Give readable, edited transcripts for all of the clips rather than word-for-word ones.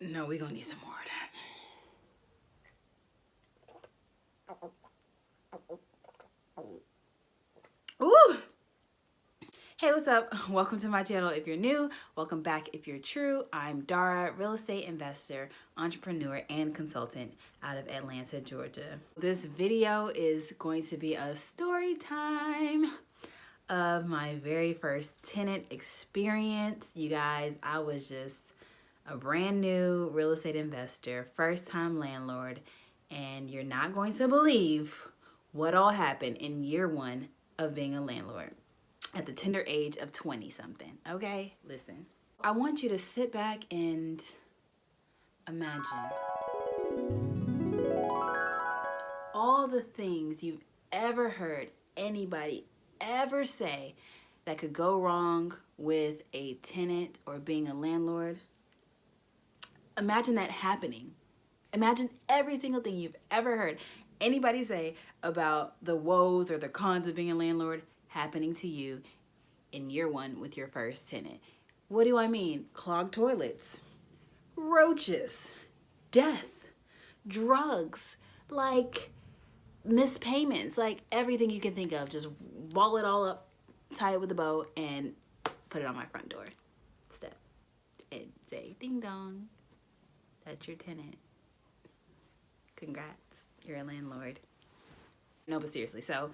No, we're gonna need some more of that. Ooh! Hey, what's up? Welcome to my channel if you're new. Welcome back if you're true. I'm Dara, real estate investor, entrepreneur, and consultant out of Atlanta, Georgia. This video is going to be a story time of my very first tenant experience. You guys, I was just a brand new real estate investor, first time landlord, and you're not going to believe what all happened in year one of being a landlord at the tender age of 20 something. Okay, listen. I want you to sit back and imagine all the things you've ever heard anybody ever say that could go wrong with a tenant or being a landlord. Imagine that happening. Imagine every single thing you've ever heard anybody say about the woes or the cons of being a landlord happening to you in year one with your first tenant. What do I mean? Clogged toilets, roaches, death, drugs, like missed payments, like everything you can think of. Just ball it all up, tie it with a bow, and put it on my front door step and say, ding dong, that's your tenant. Congrats, you're a landlord. No, but seriously, so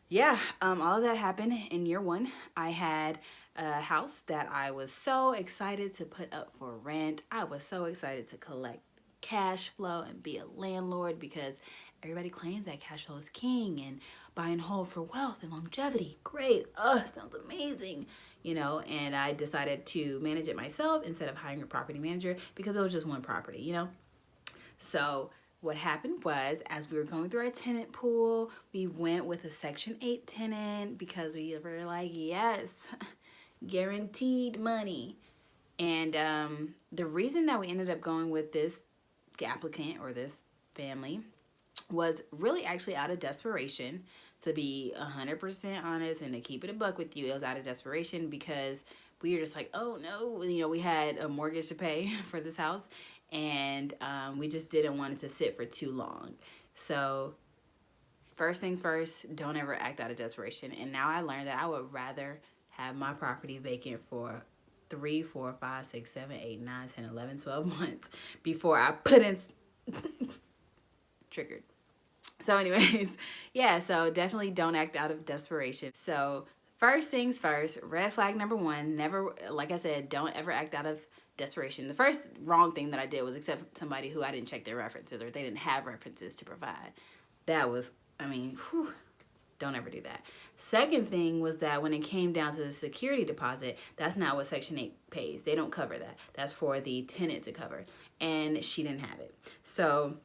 yeah, all of that happened in year one. I had a house that I was so excited to put up for rent. I was so excited to collect cash flow and be a landlord because everybody claims that cash flow is king and buy and hold for wealth and longevity. Great. Sounds amazing. You know, and I decided to manage it myself instead of hiring a property manager because it was just one property, you know? So what happened was, as we were going through our tenant pool, we went with a Section 8 tenant because we were like, yes, guaranteed money. And the reason that we ended up going with this applicant or this family was really actually out of desperation. To be 100% honest and to keep it a buck with you, it was out of desperation because we were just like, oh no, you know, we had a mortgage to pay for this house, and we just didn't want it to sit for too long. So first things first, don't ever act out of desperation. And now I learned that I would rather have my property vacant for 3, 4, 5, 6, 7, 8, 9, 10, 11, 12 months before I put in triggered. So anyways, yeah, so definitely don't act out of desperation. So first things first, red flag number one, never, like I said, don't ever act out of desperation. The first wrong thing that I did was accept somebody who I didn't check their references or they didn't have references to provide. That was, I mean, whew, don't ever do that. Second thing was that when it came down to the security deposit, that's not what Section 8 pays. They don't cover that. That's for the tenant to cover. And she didn't have it. So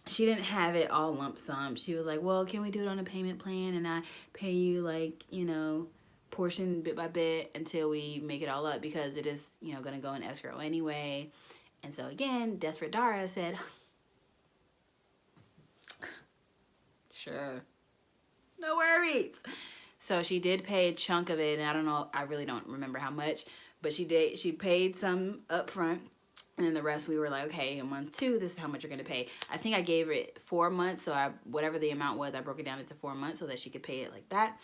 she didn't have it all lump sum. She was like, well, can we do it on a payment plan and I pay you like, you know, portion bit by bit until we make it all up because it is, you know, going to go in escrow anyway. And so again, desperate Dara said, sure, no worries. So she did pay a chunk of it, and I don't know, I really don't remember how much, but she paid some up front. And then the rest, we were like, okay, in month 2, this is how much you're going to pay. I think I gave it 4 months. So whatever the amount was, I broke it down into 4 months so that she could pay it like that.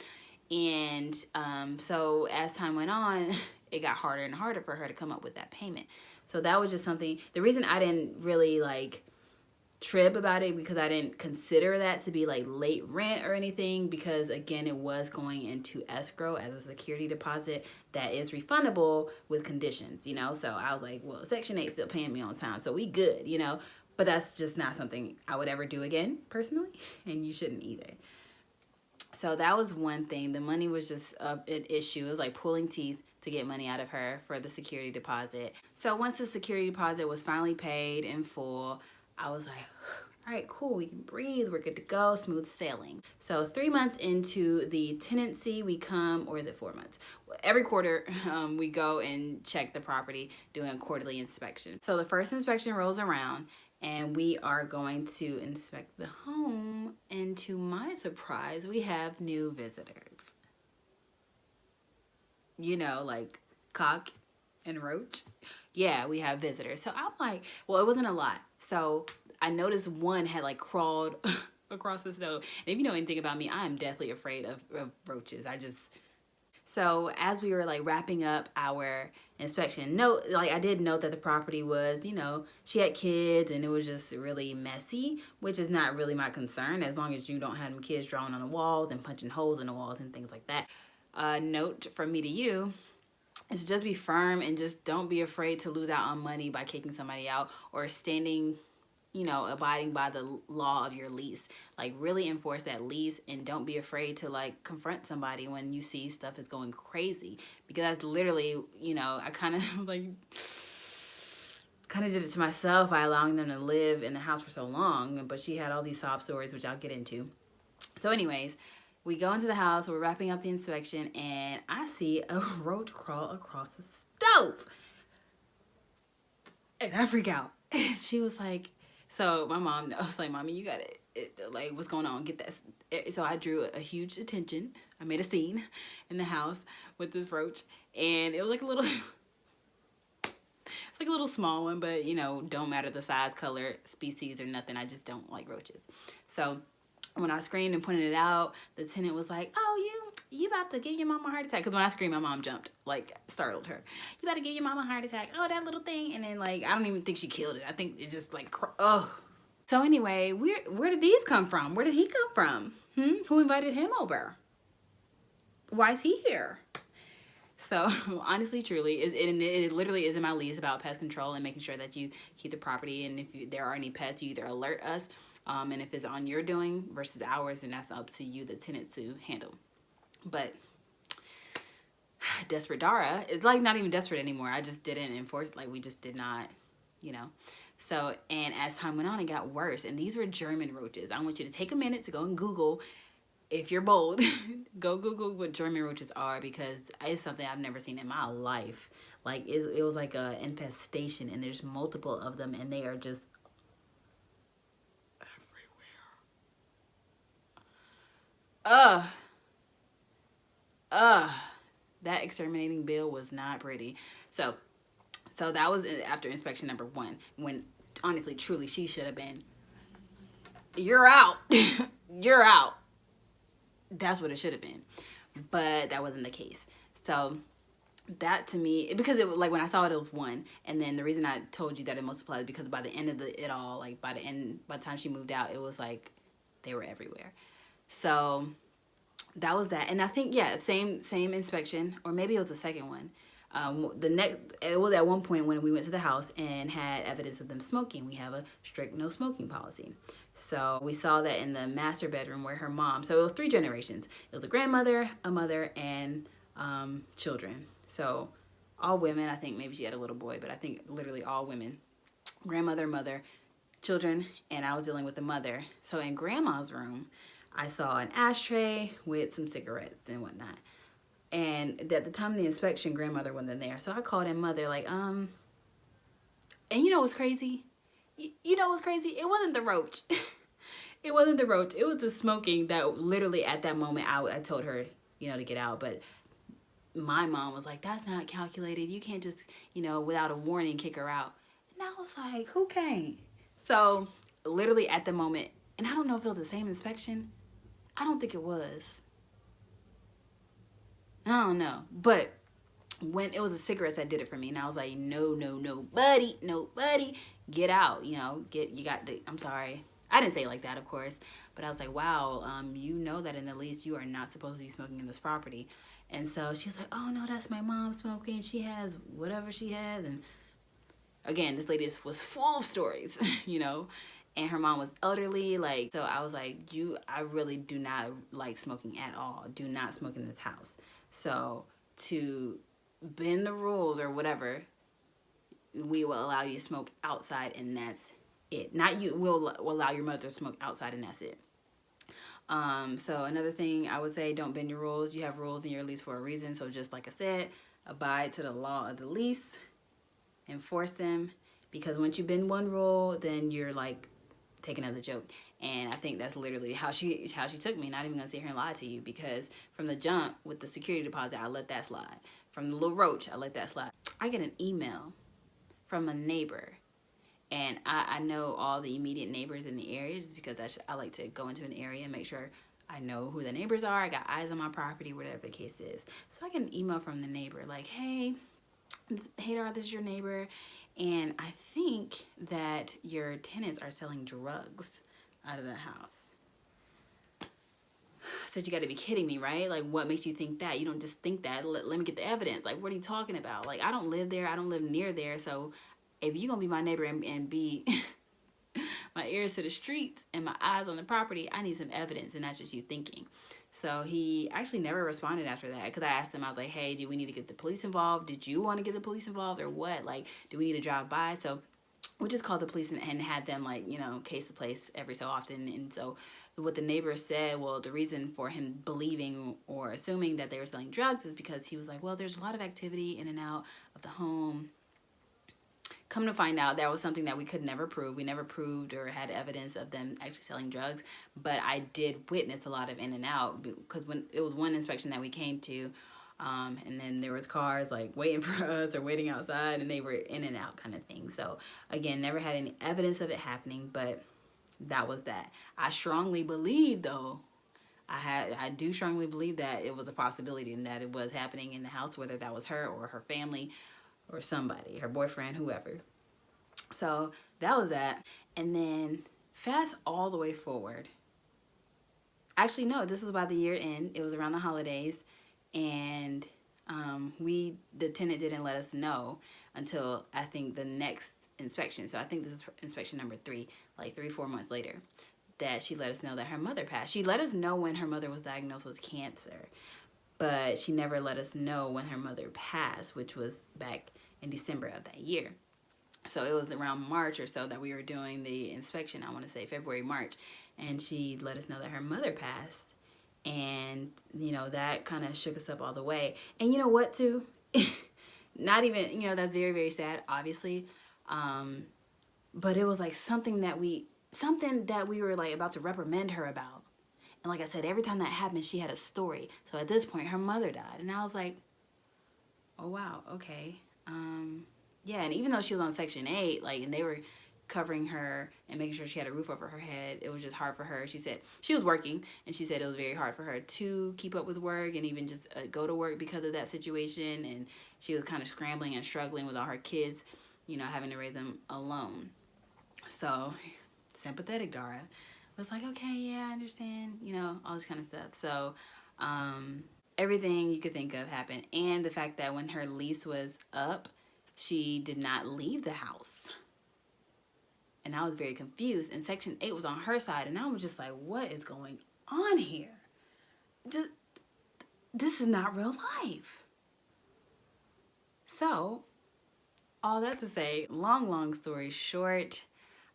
And so as time went on, it got harder and harder for her to come up with that payment. So that was just something, the reason I didn't really like trip about it because I didn't consider that to be like late rent or anything, because again, it was going into escrow as a security deposit that is refundable with conditions, you know. So I was like, well, Section 8 still paying me on time, so we good, you know. But that's just not something I would ever do again personally, and you shouldn't either. So that was one thing. The money was just an issue. It was like pulling teeth to get money out of her for the security deposit. So once the security deposit was finally paid in full, I was like, all right, cool, we can breathe, we're good to go, smooth sailing. So 3 months into the tenancy, we come, or the 4 months, every quarter we go and check the property, doing a quarterly inspection. So the first inspection rolls around and we are going to inspect the home, and to my surprise, we have new visitors. You know, like cock and roach. Yeah, we have visitors. So I'm like, well, it wasn't a lot. So I noticed one had like crawled across the snow. And if you know anything about me, I am deathly afraid of roaches. So as we were like wrapping up our inspection, I did note that the property was, she had kids and it was just really messy, which is not really my concern as long as you don't have them kids drawing on the walls and punching holes in the walls and things like that. Note from me to you is just be firm and just don't be afraid to lose out on money by kicking somebody out or abiding by the law of your lease. Like really enforce that lease and don't be afraid to like confront somebody when you see stuff is going crazy, because that's literally, I kind of did it to myself by allowing them to live in the house for so long. But she had all these sob stories, which I'll get into. So anyways, we go into the house, we're wrapping up the inspection, and I see a roach crawl across the stove. And I freak out. She was like, so my mom, I was like, Mommy, you got it. Like, what's going on? Get that. So I drew a huge attention. I made a scene in the house with this roach. And it was like a little, it's like a little small one, but, don't matter the size, color, species, or nothing. I just don't like roaches. So when I screamed and pointed it out, the tenant was like, oh, you about to give your mama a heart attack. Because when I screamed, my mom jumped, like startled her. You about to give your mama a heart attack. Oh, that little thing. And then like, I don't even think she killed it. I think it just like, oh. So anyway, where did these come from? Where did he come from? Who invited him over? Why is he here? So honestly, truly, it literally is in my lease about pest control and making sure that you keep the property. And if there are any pets, you either alert us. And if it's on your doing versus ours, then that's up to you, the tenants, to handle. But Desperate Dara, it's like not even desperate anymore. I just didn't enforce, like we just did not, So, and as time went on, it got worse. And these were German roaches. I want you to take a minute to go and Google, if you're bold, go Google what German roaches are, because it's something I've never seen in my life. Like it was like a infestation, and there's multiple of them, and they are just everywhere. That exterminating bill was not pretty. So that was after inspection number 1, when honestly, truly, she should have been, you're out. You're out. That's what it should have been. But that wasn't the case. So that to me, because it was like when I saw it, it was 1. And then the reason I told you that it multiplied is because by the end of it all, like by the time she moved out, it was like they were everywhere. So that was that. And I think, yeah, same inspection, or maybe it was the second one. It was at one point when we went to the house and had evidence of them smoking. We have a strict no smoking policy. So we saw that in the master bedroom where her mom, so it was 3 generations. It was a grandmother, a mother, and children. So all women. I think maybe she had a little boy, but I think literally all women. Grandmother, mother, children, and I was dealing with the mother. So in grandma's room, I saw an ashtray with some cigarettes and whatnot. And at the time of the inspection, grandmother wasn't there. So I called in mother like, and you know what's crazy? You know what's crazy? It wasn't the roach. It wasn't the roach. It was the smoking that literally at that moment I told her, to get out. But my mom was like, that's not calculated. You can't just, without a warning, kick her out. And I was like, who came? So literally at the moment, and I don't know if it was the same inspection. I don't think it was. I don't know. But when it was the cigarettes that did it for me, and I was like, nobody, get out. I'm sorry. I didn't say it like that, of course. But I was like, wow, that in the lease you are not supposed to be smoking in this property. And so she's like, oh, no, that's my mom smoking. She has whatever she has. And again, this lady was full of stories, And her mom was elderly, so I was like, I really do not like smoking at all. Do not smoke in this house. So to bend the rules or whatever, we will allow you to smoke outside, and that's it. Not you, we'll allow your mother to smoke outside, and that's it. So another thing I would say, don't bend your rules. You have rules in your lease for a reason. So just like I said, abide to the law of the lease, enforce them, because once you bend one rule, then you're like taking as a joke. And I think that's literally how she took me. Not even gonna sit here and lie to you, because from the jump with the security deposit, I let that slide. from the little roach. I let that slide. I get an email from a neighbor, and I know all the immediate neighbors in the area just because I like to go into an area and make sure I know who the neighbors are. I got eyes on my property, whatever the case is. So I get an email from the neighbor like, hey Dara, this is your neighbor, and I think that your tenants are selling drugs out of the house. I said, you got to be kidding me, right? Like, what makes you think that? You don't just think that. Let me get the evidence. Like, what are you talking about? Like, I don't live there. I don't live near there. So if you're going to be my neighbor and be my ears to the streets and my eyes on the property, I need some evidence and not just you thinking. So he actually never responded after that, because I asked him, I was like, hey, do we need to get the police involved? Did you want to get the police involved or what? Like, do we need to drive by? So we just called the police and had them, like, you know, case the place every so often. And so what the neighbor said, well, the reason for him believing or assuming that they were selling drugs is because he was like, well, there's a lot of activity in and out of the home. Come to find out, that was something that we could never prove. We never proved or had evidence of them actually selling drugs. But I did witness a lot of in and out, because when it was one inspection that we came to, and then there was cars like waiting for us or waiting outside, and they were in and out kind of thing. So again, never had any evidence of it happening, but that was that. I strongly believe, though, I do strongly believe that it was a possibility and that it was happening in the house, whether that was her or her family or somebody, her boyfriend, whoever. So that was that. And then fast all the way forward. Actually, no, this was about the year end. It was around the holidays. And the tenant didn't let us know until I think the next inspection. So I think this is inspection number 3, like 3-4 months later, that she let us know that her mother passed. She let us know when her mother was diagnosed with cancer, but she never let us know when her mother passed, which was back in December of that year. So it was around March or so that we were doing the inspection. I want to say February, March. And she let us know that her mother passed. And, you know, that kind of shook us up all the way. And you know what, too? Not even, you know, that's very, very sad, obviously. But it was like something that we were like about to reprimand her about. And like I said, every time that happened, she had a story. So at this point, her mother died. And I was like, oh, wow, okay. Yeah, and even though she was on Section 8, like, and they were covering her and making sure she had a roof over her head, it was just hard for her. She said she was working, and she said it was very hard for her to keep up with work and even just go to work because of that situation. And she was kind of scrambling and struggling with all her kids, you know, having to raise them alone. So, sympathetic Dara was like, okay, yeah, I understand, you know, all this kind of stuff. So, everything you could think of happened. And the fact that when her lease was up, she did not leave the house. And I was very confused. And Section 8 was on her side. And I was just like, what is going on here? This is not real life. So, all that to say, long story short,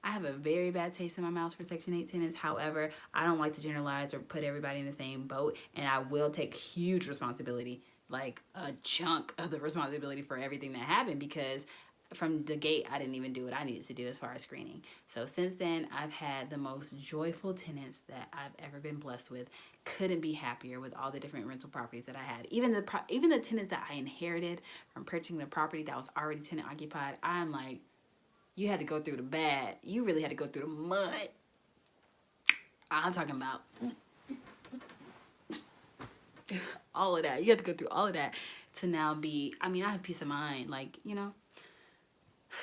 I have a very bad taste in my mouth for Section 8 tenants. However, I don't like to generalize or put everybody in the same boat. And I will take huge responsibility, like a chunk of the responsibility for everything that happened, because from the gate, I didn't even do what I needed to do as far as screening. So since then, I've had the most joyful tenants that I've ever been blessed with. Couldn't be happier with all the different rental properties that I had. Even the tenants that I inherited from purchasing the property that was already tenant occupied, I'm like, you had to go through the bad. You really had to go through the mud. I'm talking about all of that. You have to go through all of that to now be, I mean, I have peace of mind, like, you know.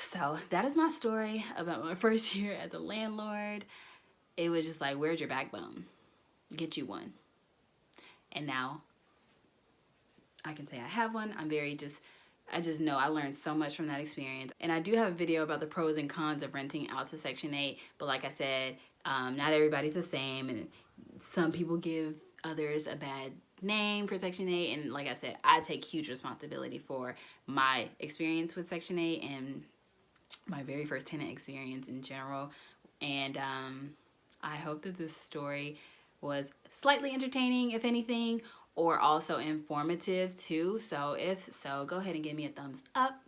So that is my story about my first year as a landlord. It was just like, where's your backbone? Get you one. And now I can say I have one. I just know I learned so much from that experience. And I do have a video about the pros and cons of renting out to Section 8. But like I said, not everybody's the same. And some people give others a bad name for Section 8. And like I said, I take huge responsibility for my experience with Section 8 and my very first tenant experience in general. And I hope that this story was slightly entertaining, if anything, or also informative too. So if so, go ahead and give me a thumbs up.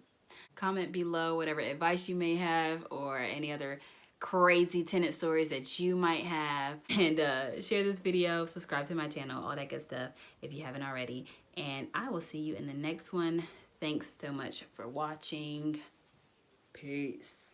Comment below whatever advice you may have or any other crazy tenant stories that you might have. And share this video, subscribe to my channel, all that good stuff if you haven't already. And I will see you in the next one. Thanks so much for watching. Peace.